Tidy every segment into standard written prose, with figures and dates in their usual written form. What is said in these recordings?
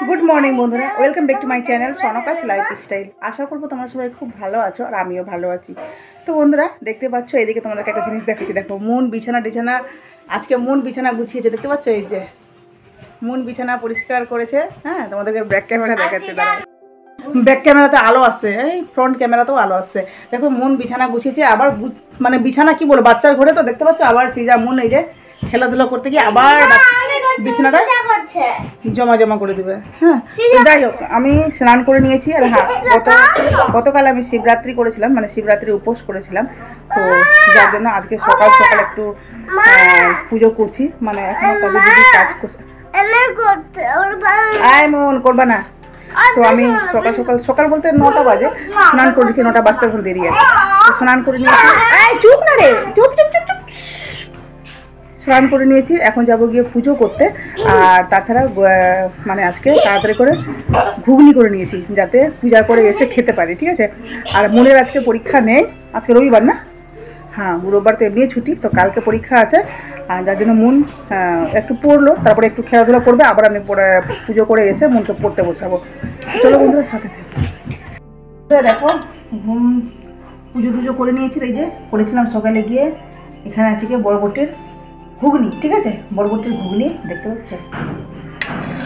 Good morning বন্ধুরা, welcome back to my channel সনকাস lifestyle. আশা করবো তোমরা সবাই খুব ভালো আছো আর আমিও ভালো আছি। তো বন্ধুরা দেখতে পাচ্ছ, এদিকে তোমাদেরকে একটা জিনিস দেখাচ্ছি। দেখো, মন বিছানা আজকে মন বিছানা গুছিয়েছে, দেখতে পাচ্ছ? এই যে মন বিছানা পরিষ্কার করেছে। হ্যাঁ, তোমাদেরকে ব্যাক ক্যামেরা দেখাচ্ছে। দাঁড়াও, ব্যাক ক্যামেরাতে আলো আসছে, এই ফ্রন্ট ক্যামেরাতেও আলো আসছে। দেখো, মন বিছানা গুছিয়েছে। আবার মানে বিছানা কি বলবো, বাচ্চার ঘরে তো দেখতে পাচ্ছ। আবার সিজা মন এই যে খেলাধুলা করতে গিয়ে আবার বিছানাটা জমা করে দেবে। হ্যাঁ, যাই হোক, আমি স্নান করে নিয়েছি। আর হ্যাঁ, গতকাল আমি শিবরাত্রি করেছিলাম, মানে শিবরাত্রি উপোস করেছিলাম। তো যার জন্য আজকে সকাল সকাল একটু পুজো করছি। মানে এখনো কবে যদি কাজ করছে আয় মন করবা না। তো আমি সকাল বলতে 9টা বাজে স্নান করেছি। 9টা বাজতে এখন দেরি আছে। স্নান করে নিয়েছি। চুপ না রে, চুপ চুপ চুপ চুপ। স্নান করে নিয়েছি, এখন যাব গিয়ে পুজো করতে। আর তাছাড়া মানে আজকে তাড়াতাড়ি করে ঘুগনি করে নিয়েছি, যাতে পূজা করে এসে খেতে পারি, ঠিক আছে? আর মনের আজকে পরীক্ষা নেই, আজকে রবিবার না? হ্যাঁ, রোববার তো এমনি ছুটি, তো কালকে পরীক্ষা আছে। আর যার জন্য মন একটু পড়লো, তারপরে একটু খেলাধুলা করবে। আবার আমি পুজো করে এসে মনকে পড়তে বসাবো। চলো বন্ধুরা, সাথে থেকে দেখো, পুজো টুজো করে নিয়েছি। এই যে করেছিলাম সকালে গিয়ে, এখানে আছে গিয়ে বরবটির ঘুগনি, ঠিক আছে? বরবটির ঘুগনি, দেখতে পাচ্ছ?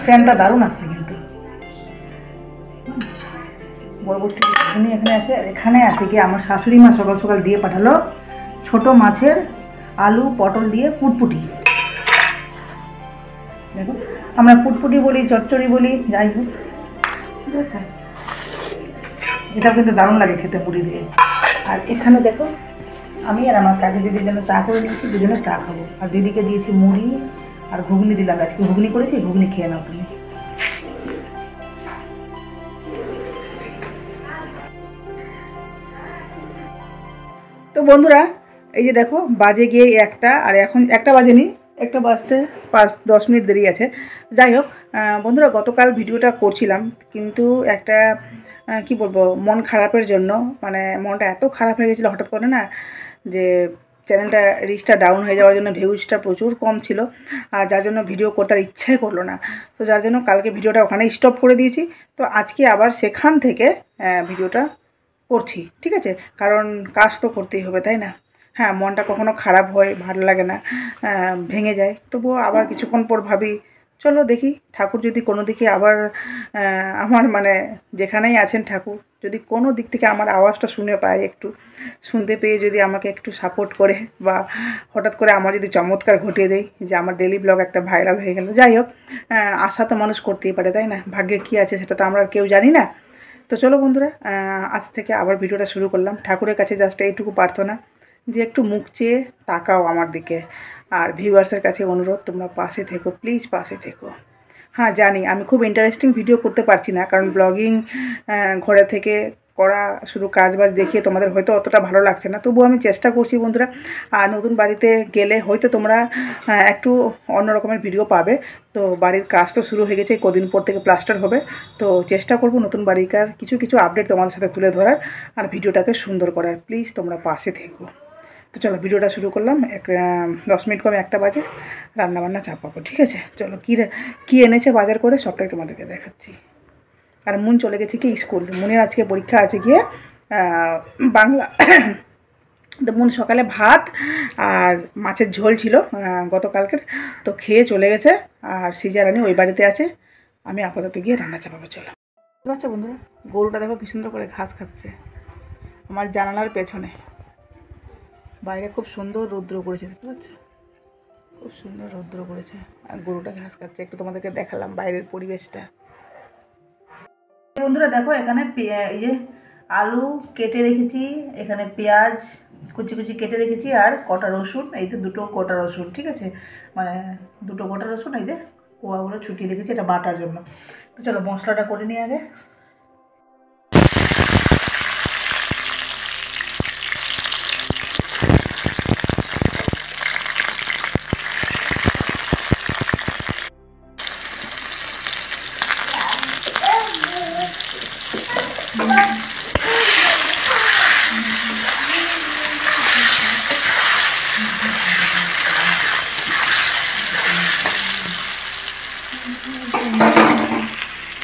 সেন্টটা দারুণ আসছে কিন্তু। বরবটির ঘুগনি এখানে আছে। এখানে আছে কি আমার শাশুড়ি মা সকাল সকাল দিয়ে পাঠালো ছোট মাছের আলু পটল দিয়ে পুটপুটি। দেখো, আমরা পুটপুটি বলি, চচ্চড়ি বলি, যাই হোক, ঠিক আছে? এটা কিন্তু দারুণ লাগে খেতে মুড়ি দিয়ে। আর এখানে দেখো, আমি আর আমার কাজে দিদির জন্য চা করে নিয়েছি, দুজনে চা খাবো। আর দিদিকে দিয়েছি মুড়ি আর ঘুগনি দিলাম। আজকে ঘুগনি করেছি, ঘুগনি খেয়ে নাও তুমি। তো বন্ধুরা, এই যে দেখো, বাজে গিয়ে 1টা, আর এখন 1টা বাজেনি, 1টা বাজতে 5-10 মিনিট দেরি আছে। যাই হোক বন্ধুরা, গতকাল ভিডিওটা করছিলাম, কিন্তু একটা কি বলবো, মন খারাপের জন্য, মানে মনটা এত খারাপ হয়ে গেছিলো হঠাৎ করে না, যে চ্যানেলটা রিচটা ডাউন হয়ে যাওয়ার জন্য ভিউজটা প্রচুর কম ছিল। আর যার জন্য ভিডিও করতে আর ইচ্ছাই করলো না। তো যার জন্য কালকে ভিডিওটা ওখানে স্টপ করে দিয়েছি। তো আজকে আবার সেখান থেকে ভিডিওটা করছি, ঠিক আছে? কারণ কাজ তো করতেই হবে, তাই না? হ্যাঁ, মনটা কখনো খারাপ হয়, ভালো লাগে না, ভেঙে যায়। তবুও আবার কিছুক্ষণ পর ভাবি, চলো দেখি ঠাকুর যদি কোনো দিকে আবার আমার মানে যেখানেই আছেন ঠাকুর, যদি কোনো দিক থেকে আমার আওয়াজটা শুনে পায়, একটু শুনতে পেয়ে যদি আমাকে একটু সাপোর্ট করে, বা হঠাৎ করে আমার যদি চমৎকার ঘটিয়ে দেয় যে আমার ডেলি ব্লগ একটা ভাইরাল হয়ে গেল। যাই হোক, আশা তো মানুষ করতেই পারে, তাই না? ভাগ্যে কী আছে সেটা তো আমরা কেউ জানি না। তো চলো বন্ধুরা, আজ থেকে আবার ভিডিওটা শুরু করলাম। ঠাকুরের কাছে জাস্ট এইটুকু প্রার্থনা, যে একটু মুখ চেয়ে তাকাও আমার দিকে। আর ভিউয়ার্সের কাছে অনুরোধ, তোমরা পাশে থেকো, প্লিজ পাশে থেকো। হ্যাঁ, জানি আমি খুব ইন্টারেস্টিং ভিডিও করতে পারছি না, কারণ ব্লগিং ঘরে থেকে করা, শুধু কাজবাজ দেখিয়ে তোমাদের হয়তো অতটা ভালো লাগছে না। তবুও আমি চেষ্টা করছি বন্ধুরা। আর নতুন বাড়িতে গেলে হয়তো তোমরা একটু অন্য রকমের ভিডিও পাবে। তো বাড়ির কাজ তো শুরু হয়ে গেছে, কদিন পর থেকে প্লাস্টার হবে। তো চেষ্টা করব নতুন বাড়িকার কিছু আপডেট তোমাদের সাথে তুলে ধরার, আর ভিডিওটাকে সুন্দর করার। প্লিজ তোমরা পাশে থেকো। তো চলো ভিডিওটা শুরু করলাম। 10 মিনিট কমে 1টা বাজে, রান্নাবান্না চাপাবো, ঠিক আছে? চলো, কী এনেছে বাজার করে সবটাই তোমাদেরকে দেখাচ্ছি। আর মন চলে গেছে কি স্কুল, মনের আজকে পরীক্ষা আছে গিয়ে বাংলা। তো মন সকালে ভাত আর মাছের ঝোল ছিল গতকালকের, তো খেয়ে চলে গেছে। আর সিজারানি ওই বাড়িতে আছে, আমি আপাতত গিয়ে রান্না চাপাবো। চলো। বুঝতে পারছো বন্ধুরা, গরুটা দেখো কি সুন্দর করে ঘাস খাচ্ছে আমার জানালার পেছনে। বাইরে খুব সুন্দর রৌদ্র করেছে, দেখতে পাচ্ছ? খুব সুন্দর রৌদ্র করেছে, আর গরুটা ঘাস খাচ্ছে। একটু তোমাদেরকে দেখালাম বাইরের পরিবেশটা। বন্ধুরা দেখো, এখানে এই যে আলু কেটে রেখেছি, এখানে পেঁয়াজ কুচি কুচি কেটে রেখেছি, আর কটা রসুন, এই তো 2টো গোটা রসুন, ঠিক আছে? মানে 2টো গোটা রসুন, এই যে কোয়াগুলো ছুটিয়ে রেখেছি এটা বাটার জন্য। তো চলো মশলাটা করে নিই আগে।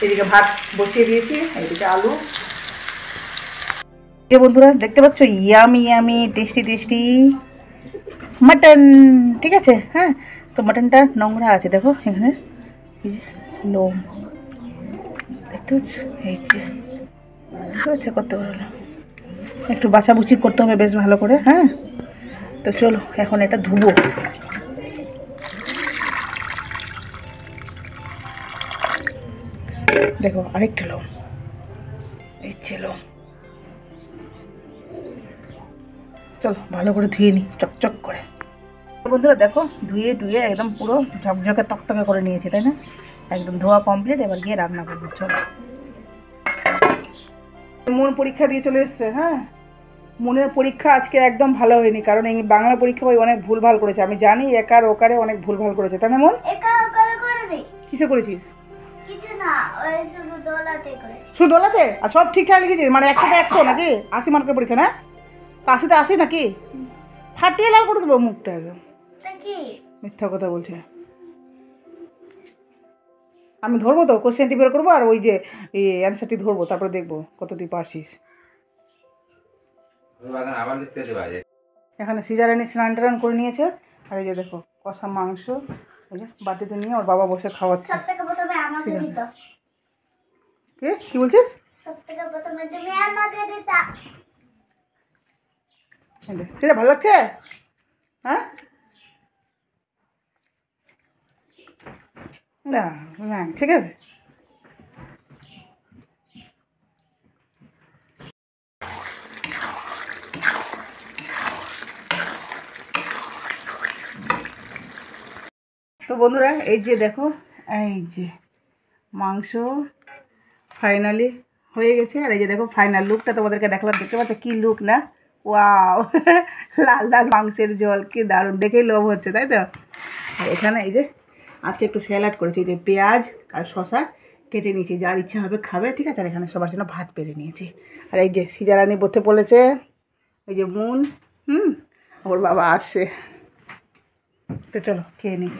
সেদিকে ভাত বসিয়ে দিয়েছি, এইদিকে আলু। যে বন্ধুরা দেখতে পাচ্ছ yummy yummy tasty tasty mutton, ঠিক আছে। হ্যাঁ, তো মাটনটা নোংরা আছে দেখো এখানে, এই যে লোম দেখতে পাচ্ছ, এই যে বুঝতে পারছো কত বড়, একটু বাছাবুচি করতে হবে বেশ ভালো করে। হ্যাঁ, তো চলো এখন এটা ধুবো। দেখো আরেকটা লোম, এই ছিল। চলো ভালো করে ধুয়ে নিই চকচক করে। বন্ধুরা দেখো ধুয়ে টুয়ে একদম পুরো ঝকঝকে তকতকে করে নিয়েছি, তাই না? একদম ধোয়া কমপ্লিট, এবার গিয়ে রান্না করবো। চলো। মন পরীক্ষা দিয়ে চলে এসছে। হ্যাঁ, মনের পরীক্ষা আজকে একদম ভালো হয়নি, কারণ এই বাংলা পরীক্ষা বই অনেক ভুলভাল করেছে। আমি জানি একার ওকারে অনেক ভুলভাল করেছে, তাই না মন? কিসে করেছিস? শুধু দোলাতে? আর সব ঠিকঠাক লিখেছিস? মানে 100-100 নাকি? 80 মার্কের পরীক্ষা না? 80-তে 80 নাকি? ফাটিয়ে লাল করে দেবো মুখটা একদম। মিথ্যা কথা বলছে। আমি ধরবো তো, কোশ্চেনটি বের করবো আর ওই যে এই অ্যান্সারটি ধরবো, তারপরে দেখবো কত তুই পারছিস। এখানে সিজারানি স্নান টান করে নিয়েছে, আর এই যে দেখো কষা মাংস এই যে বাটিতে নিয়ে ওর বাবা বসে খাওয়াচ্ছে। কি বলছিস? সেটা ভালো লাগছে? হ্যাঁ না ঠিক আছে। তো বন্ধুরা এই যে দেখো, এই যে মাংস ফাইনালি হয়ে গেছে, আর এই যে দেখো ফাইনাল লুকটা তোমাদেরকে দেখলাম। দেখতে পাচ্ছ কি লুক না? ওয়াও, লাল লাল মাংসের ঝোল, কি দারুণ, দেখেই লোভ হচ্ছে, তাই তো? এখানে এই যে আজকে একটু স্যালাড করেছি, এই যে পেঁয়াজ আর শশা কেটে নিয়েছি, যার ইচ্ছা হবে খাবে, ঠিক আছে। আর এখানে সবার জন্য ভাত পেরে নিয়েছি। আর এই যে সিজারানি বসে পড়েছে, এই যে মুন, ওর বাবা আসছে। তো চলো খেয়ে নিই।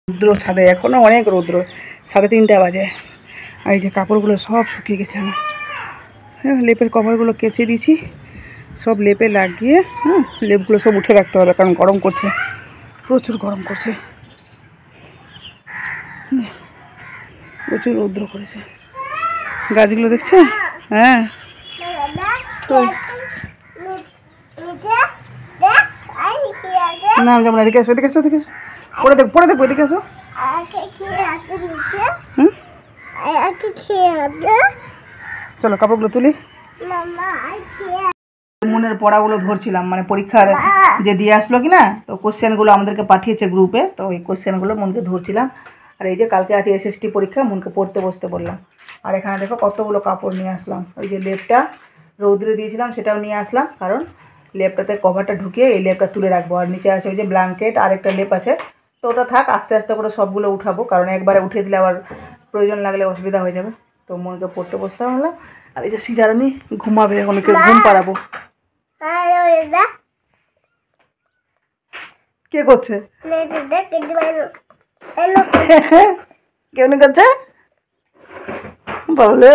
রৌদ্র ছাদে, এখনও অনেক রৌদ্র, 3:30 বাজে। আর এই যে কাপড়গুলো সব শুকিয়ে গেছে আমার। হ্যাঁ, লেপের কভারগুলো কেচে দিয়েছি, সব লেপে লাগিয়ে লেপগুলো সব উঠে রাখতে হবে, কারণ গরম করছে, প্রচুর গরম করছে, প্রচুর রৌদ্র করেছে। গাছগুলো দেখছে? হ্যাঁ, তো না আমি যাবো না, এদিকে আসো, এদিকে আসো, এদিকে আসো, পরে দেখবো, এদিকে আসো। চলো কাপড়গুলো তুলি। মনের পড়াগুলো ধরছিলাম, মানে পরীক্ষার যে দিয়ে আসলো কি না, তো কোশ্চেনগুলো আমাদেরকে পাঠিয়েছে গ্রুপে, তো ওই কোশ্চেনগুলো মনকে ধরছিলাম। আর এই যে কালকে আছে SST পরীক্ষা, মনকে পড়তে বসতে বললাম। আর এখানে দেখো কতগুলো কাপড় নিয়ে আসলাম। ওই যে লেপটা রৌদ্রে দিয়েছিলাম সেটাও নিয়ে আসলাম, কারণ লেপটাতে কভারটা ঢুকিয়ে এই লেপটা তুলে রাখবো। আর নিচে আছে ওই যে ব্ল্যাঙ্কেট, আর একটা লেপ আছে, তো ওটা থাক, আস্তে আস্তে করে সবগুলো উঠাবো, কারণ একবারে উঠে দিলে আবার প্রয়োজন লাগলে অসুবিধা হয়ে যাবে। তো মনকে পড়তে বসতে হলাম। আর এই যে সিজারানি ঘুমাবে, এখন ওকে ঘুম পাড়াবো। কে করছে? কেমন করছে বলে?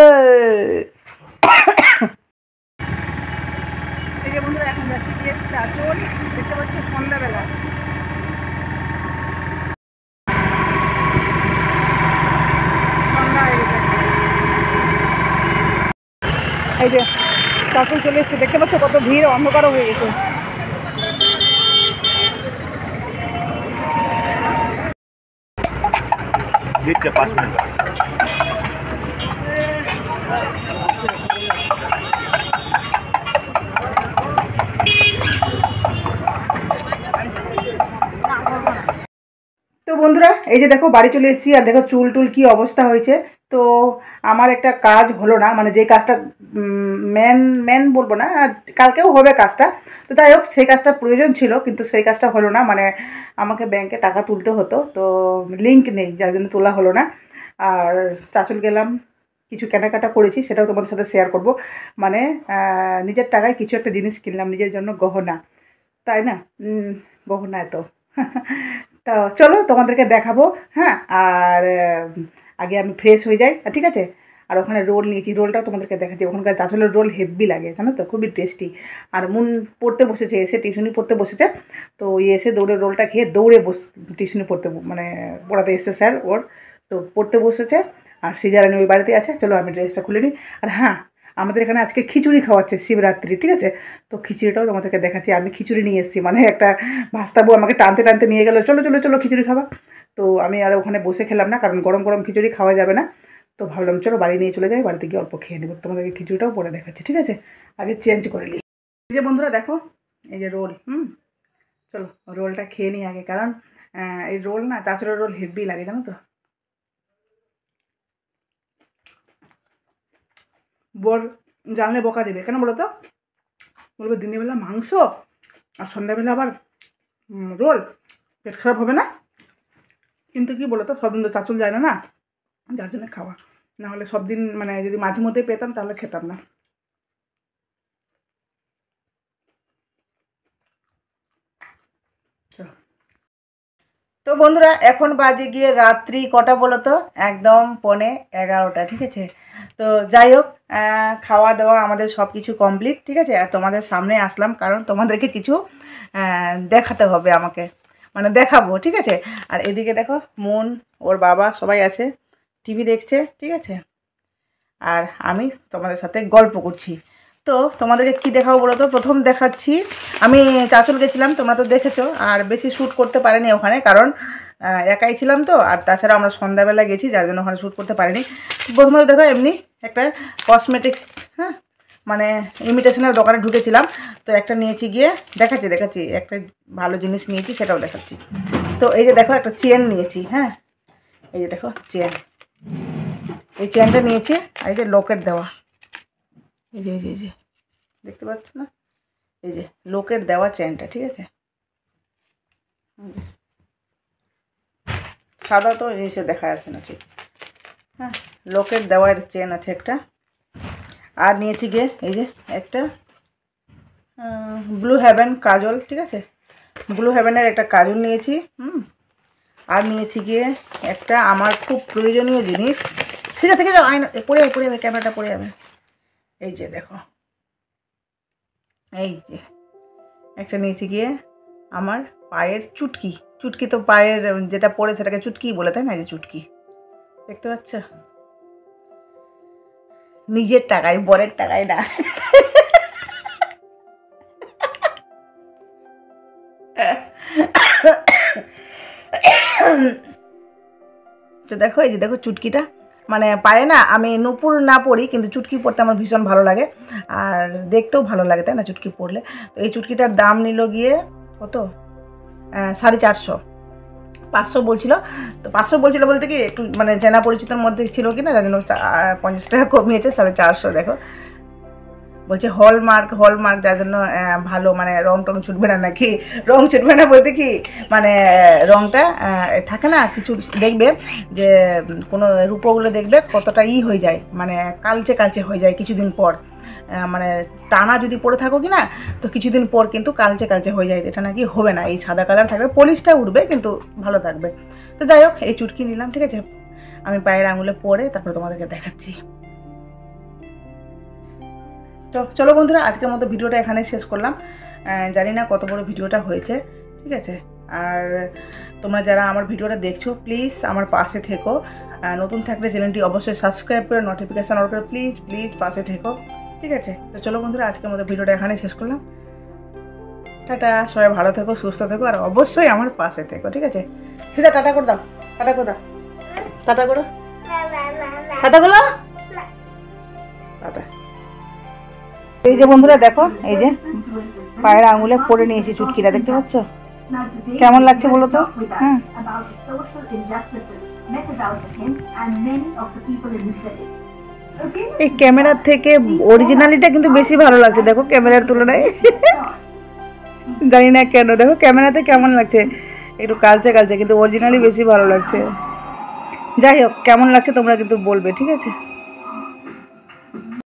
এই যে বন্ধুরা এখন যাচ্ছি গিয়ে চাচল, দেখতে পাচ্ছ সন্ধ্যাবেলা। সন্ধ্যা হয়ে গেছে, এই যে চাচল চলে এসছে, দেখতে পাচ্ছ কত ভিড়, অন্ধকারও হয়ে গেছে। দিচ্ছে 5 মিনিট। তো বন্ধুরা এই যে দেখো বাড়ি চলে এসেছি, আর দেখো চুল টুল কী অবস্থা হয়েছে। তো আমার একটা কাজ হলো না, মানে যে কাজটা মেন বলবো না, কালকেও হবে কাজটা, তো যাই হোক সেই কাজটা প্রয়োজন ছিল, কিন্তু সেই কাজটা হলো না। মানে আমাকে ব্যাংকে টাকা তুলতে হতো, তো লিঙ্ক নেই, যার জন্য তোলা হলো না। আর চাচল গেলাম, কিছু কেনাকাটা করেছি, সেটাও তোমাদের সাথে শেয়ার করব। মানে নিজের টাকায় কিছু একটা জিনিস কিনলাম নিজের জন্য, গহনা, তাই না? গহনা এত তা চলো তোমাদেরকে দেখাবো। হ্যাঁ, আর আগে আমি ফ্রেশ হয়ে যাই, ঠিক আছে। আর ওখানে রোল নিয়েছি, রোলটাও তোমাদেরকে দেখাচ্ছি। ওখানকার চাঁচলের রোল হেভি লাগে, জানো তো, খুবই টেস্টি। আর মুন পড়তে বসেছে, এসে টিউশনি পড়তে বসেছে। তো ওই এসে দৌড়ে রোলটা খেয়ে দৌড়ে টিউশনি পড়তে, মানে পড়াতে এসছে স্যার ওর, তো পড়তে বসেছে। আর সিজারানি ওই বাড়িতে আছে। চলো আমি ড্রেসটা খুলে নিই। আর হ্যাঁ, আমাদের এখানে আজকে খিচুড়ি খাওয়াচ্ছে শিবরাত্রি, ঠিক আছে। তো খিচুড়িটাও তোমাদেরকে দেখাচ্ছি। আমি খিচুড়ি নিয়ে এসেছি, মানে একটা ভাস্তাবু আমাকে টানতে টানতে নিয়ে গেলো, চলো চলো চলো খিচুড়ি খাওয়া। তো আমি আর ওখানে বসে খেলাম না, কারণ গরম গরম খিচুড়ি খাওয়া যাবে না। তো ভাবলাম চলো বাড়ি নিয়ে চলে যাই, বাড়িতে গিয়ে অল্প খেয়ে নেবো। তোমাদেরকে খিচুড়িটাও পরে দেখাচ্ছি, ঠিক আছে। আগে চেঞ্জ করে নিই। এই যে বন্ধুরা দেখো, এই যে রোল, চলো রোলটা খেয়ে নিই আগে, কারণ এই রোল না, চাঁচলের রোল হেভি লাগে, জানো তো। বর জানলে বকা দেবে, কেন বলো তো? বলবে দিনের বেলা মাংস আর সন্ধ্যাবেলা আবার রোল, পেট খারাপ হবে না? কিন্তু কি বলো তো, সব দিন তো চাঁচল যায় না, না, যার জন্য খাওয়া। না হলে সব দিন, মানে যদি মাঝে মধ্যে পেতাম তাহলে খেতাম না। তো বন্ধুরা এখন বাজে গিয়ে রাত্রি কটা বলো তো? একদম 11:45, ঠিক আছে। তো যাই হোক, খাওয়া দাওয়া আমাদের সব কিছু কমপ্লিট, ঠিক আছে। আর তোমাদের সামনে আসলাম কারণ তোমাদেরকে কিছু দেখাতে হবে আমাকে, মানে দেখাবো, ঠিক আছে। আর এদিকে দেখো মন, ওর বাবা সবাই আছে, টিভি দেখছে, ঠিক আছে। আর আমি তোমাদের সাথে গল্প করছি। তো তোমাদেরকে কি দেখাবো বলো তো? প্রথম দেখাচ্ছি, আমি চাঁচল গেছিলাম, তোমরা তো দেখেছো। আর বেশি শ্যুট করতে পারিনি ওখানে, কারণ একাই ছিলাম তো। আর তাছাড়া আমরা সন্ধ্যাবেলা গেছি, যার জন্য ওখানে শ্যুট করতে পারিনি। প্রথমত দেখো এমনি একটা কসমেটিক্স, হ্যাঁ, মানে ইমিটেশনের দোকানে ঢুকেছিলাম। তো একটা নিয়েছি, গিয়ে দেখাচ্ছি একটা ভালো জিনিস নিয়েছি, সেটাও দেখাচ্ছি। তো এই যে দেখো একটা চেন নিয়েছি, হ্যাঁ, এই যে দেখো চেন, এই চেনটা নিয়েছি। আর এই যে লকেট দেওয়া, এই যে দেখতে পাচ্ছ না, এই যে লকেট দেওয়া চেনটা, ঠিক আছে। সাদা তো জিনিসে দেখা যাচ্ছে না ঠিক, হ্যাঁ, লকেট দেওয়ার চেন আছে একটা। আর নিয়েছি গিয়ে এই যে একটা ব্লু হেভেন কাজল, ঠিক আছে, ব্লু হেভেনের একটা কাজল নিয়েছি। আর নিয়েছি গিয়ে একটা আমার খুব প্রয়োজনীয় জিনিস, সেটা থেকে যাও আয়না পড়ে যাবে, ক্যামেরাটা পড়ে যাবে। এই যে দেখো, এই যে একটা নিয়েছি গিয়ে আমার পায়ের চুটকি, চুটকি তো পায়ের যেটা পড়ে সেটাকে চুটকি বলে, তাই না? এই যে চুটকি, দেখতে পাচ্ছ, নিজের টাকায়, বরের টাকায় না। তো দেখো, এই যে দেখো চুটকিটা, মানে পায়ে না, আমি নূপুর না পরি, কিন্তু চুটকি পরতে আমার ভীষণ ভালো লাগে, আর দেখতেও ভালো লাগে, তাই না, চুটকি পরলে। তো এই চুটকিটার দাম নিল গিয়ে কত, 450, 500 বলছিল। তো 500 বলছিল বলতে কি, একটু মানে চেনা পরিচিতের মধ্যে ছিল কি না, যার জন্য 50 টাকা কমিয়েছে, 450। দেখো বলছে হলমার্ক, যার জন্য ভালো, মানে রং টং ছুটবে না, নাকি রং ছুটবে না বলতে কি, মানে রংটা থাকে না কিছু, দেখবে যে কোনো রূপগুলো দেখবে কতটা হয়ে যায়, মানে কালচে হয়ে যায় কিছুদিন পর, মানে টানা যদি পরে থাকো কি না, তো কিছুদিন পর কিন্তু কালচে হয়ে যায়। এটা নাকি হবে না, এই সাদা কালার থাকবে, পলিশটা উঠবে কিন্তু ভালো থাকবে। তো যাই হোক, এই চুটকি নিলাম, ঠিক আছে। আমি পায়ের আঙুলে পরে তারপরে তোমাদেরকে দেখাচ্ছি। তো চলো বন্ধুরা, আজকের মতো ভিডিওটা এখানে শেষ করলাম। জানি না কত বড় ভিডিওটা হয়েছে, ঠিক আছে। আর তোমরা যারা আমার ভিডিওটা দেখছো, প্লিজ আমার পাশে থেকো। নতুন থাকলে চ্যানেলটি অবশ্যই সাবস্ক্রাইব করে নোটিফিকেশান অন করে প্লিজ পাশে থেকো, ঠিক আছে। তো চলো বন্ধুরা, আজকের মতো ভিডিওটা এখানে শেষ করলাম। টাটা, সবাই ভালো থেকো, সুস্থ থেকো, আর অবশ্যই আমার পাশে থেকো, ঠিক আছে। সেটা টাটা করে দাও, টাটা করো, টাটা করো, টাটা। এই যে বন্ধুরা দেখো, এই যে পায়ের আঙুলে পরে নিয়েছি চুটকিটা, দেখতে পাচ্ছ কেমন লাগছে বলো তো? হ্যাঁ, এই ক্যামেরার থেকে অরিজিনালিটা কিন্তু বেশি ভালো লাগছে, দেখো ক্যামেরার তুলনায়। জানি না কেন, দেখো ক্যামেরাতে কেমন লাগছে, একটু কালচে, কিন্তু অরিজিনালি বেশি ভালো লাগছে। যাই হোক, কেমন লাগছে তোমরা কিন্তু বলবে, ঠিক আছে।